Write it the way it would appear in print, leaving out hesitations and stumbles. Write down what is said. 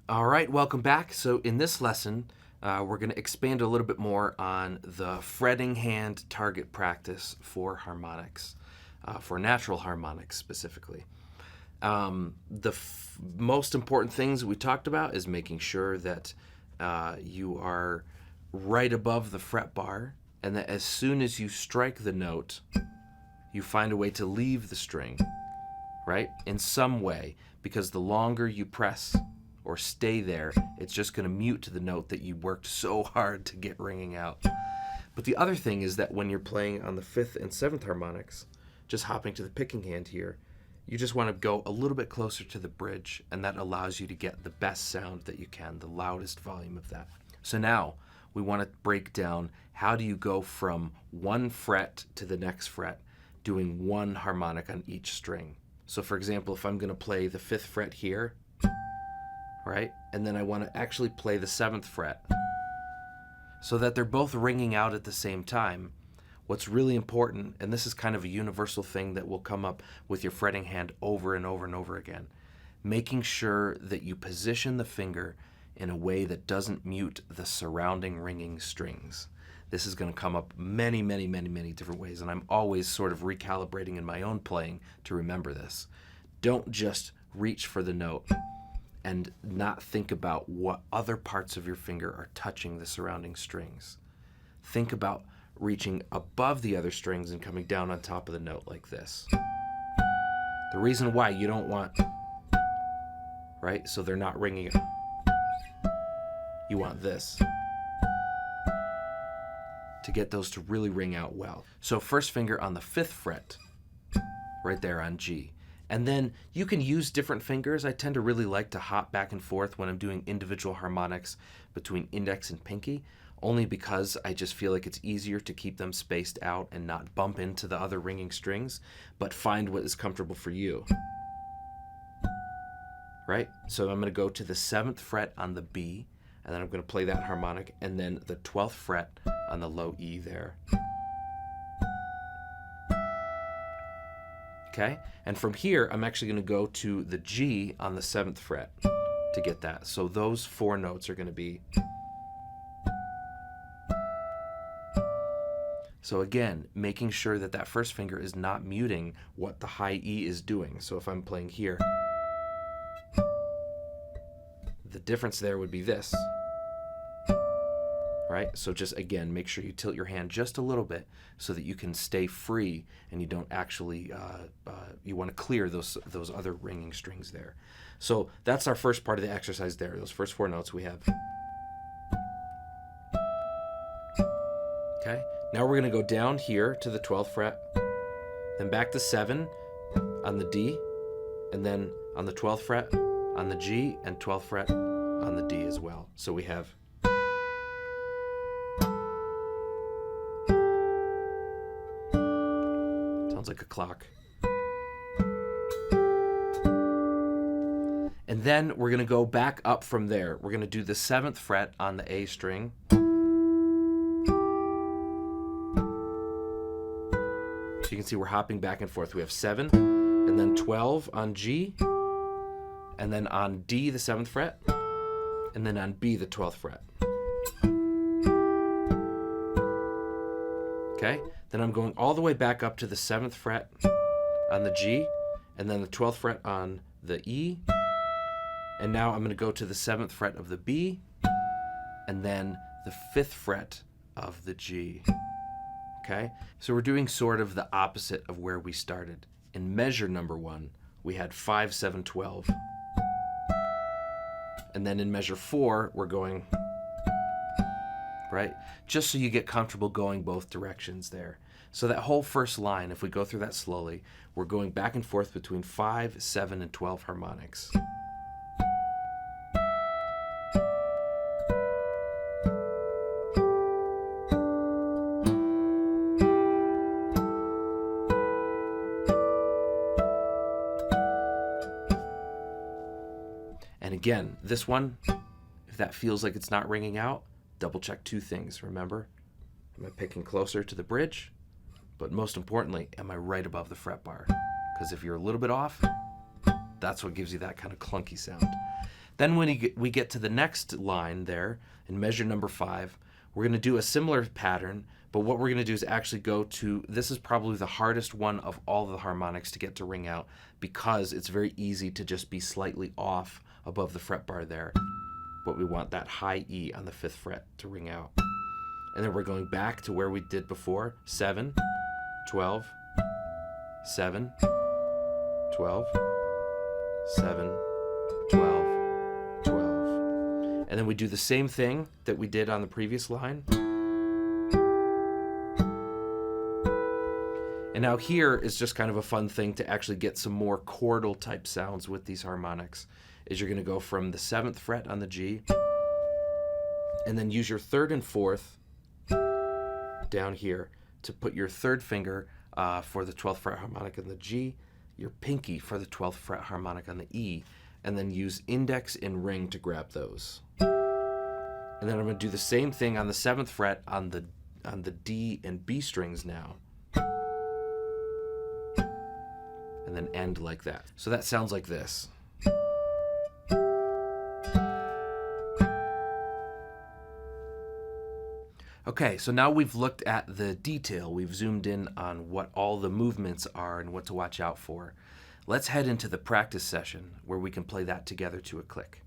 All right, welcome back. So in this lesson, we're going to expand a little bit more on the fretting hand target practice for harmonics, for natural harmonics specifically. The most important things we talked about is making sure that you are right above the fret bar, and that as soon as you strike the note, you find a way to leave the string, right? In some way, because the longer you press or stay there, it's just going to mute the note that you worked so hard to get ringing out. But the other thing is that when you're playing on the 5th and 7th harmonics, just hopping to the picking hand here, you just want to go a little bit closer to the bridge, and that allows you to get the best sound that you can, the loudest volume of that. So now we want to break down how do you go from one fret to the next fret, doing one harmonic on each string. So for example, if I'm going to play the 5th fret here, right, and then I want to actually play the 7th fret so that they're both ringing out at the same time, what's really important, and this is kind of a universal thing that will come up with your fretting hand over and over and over again, making sure that you position the finger in a way that doesn't mute the surrounding ringing strings. This is going to come up many, many, many, many different ways, and I'm always sort of recalibrating in my own playing to remember this. Don't just reach for the note and not think about what other parts of your finger are touching the surrounding strings. Think about reaching above the other strings and coming down on top of the note like this. The reason why you don't want, right, so they're not ringing, you want this to get those to really ring out well. So first finger on the 5th fret, right there on G. And then you can use different fingers. I tend to really like to hop back and forth when I'm doing individual harmonics between index and pinky, only because I just feel like it's easier to keep them spaced out and not bump into the other ringing strings, but find what is comfortable for you. Right? So I'm going to go to the 7th fret on the B, and then I'm going to play that harmonic, and then the 12th fret on the low E there. Okay, and from here, I'm actually going to go to the G on the 7th fret to get that. So those 4 notes are going to be. So again, making sure that that first finger is not muting what the high E is doing. So if I'm playing here, the difference there would be this. Right? So just again, make sure you tilt your hand just a little bit so that you can stay free and you don't actually, you want to clear those other ringing strings there. So that's our first part of the exercise there. Those first 4 notes we have. Okay, now we're going to go down here to the 12th fret, then back to 7 on the D, and then on the 12th fret on the G, and 12th fret on the D as well. So we have. Sounds like a clock. And then we're going to go back up from there. We're going to do the 7th fret on the A string. So you can see we're hopping back and forth. We have 7, and then 12 on G, and then on D the 7th fret, and then on B the 12th fret. Okay? Then I'm going all the way back up to the 7th fret on the G, and then the 12th fret on the E, and now I'm going to go to the 7th fret of the B, and then the 5th fret of the G. Okay? So we're doing sort of the opposite of where we started. In measure number 1, we had 5, 7, 12. And then in measure 4, we're going, right? Just so you get comfortable going both directions there. So that whole first line, if we go through that slowly, we're going back and forth between 5, 7, and 12 harmonics. And again, this one, if that feels like it's not ringing out, double check 2 things. Remember, am I picking closer to the bridge? But most importantly, am I right above the fret bar? Because if you're a little bit off, that's what gives you that kind of clunky sound. Then when we get to the next line there, in measure number 5, we're going to do a similar pattern, but what we're going to do is actually go to, this is probably the hardest one of all the harmonics to get to ring out, because it's very easy to just be slightly off above the fret bar there. But we want that high E on the 5th fret to ring out. And then we're going back to where we did before, 7, 12, 7, 12, 7, 12, 12. And then we do the same thing that we did on the previous line. And now here is just kind of a fun thing to actually get some more chordal type sounds with these harmonics, is you're going to go from the 7th fret on the G, and then use your 3rd and 4th down here to put your 3rd finger for the 12th fret harmonic on the G, your pinky for the 12th fret harmonic on the E, and then use index and ring to grab those. And then I'm going to do the same thing on the 7th fret on the D and B strings now. And then end like that. So that sounds like this. Okay, so now we've looked at the detail. We've zoomed in on what all the movements are and what to watch out for. Let's head into the practice session where we can play that together to a click.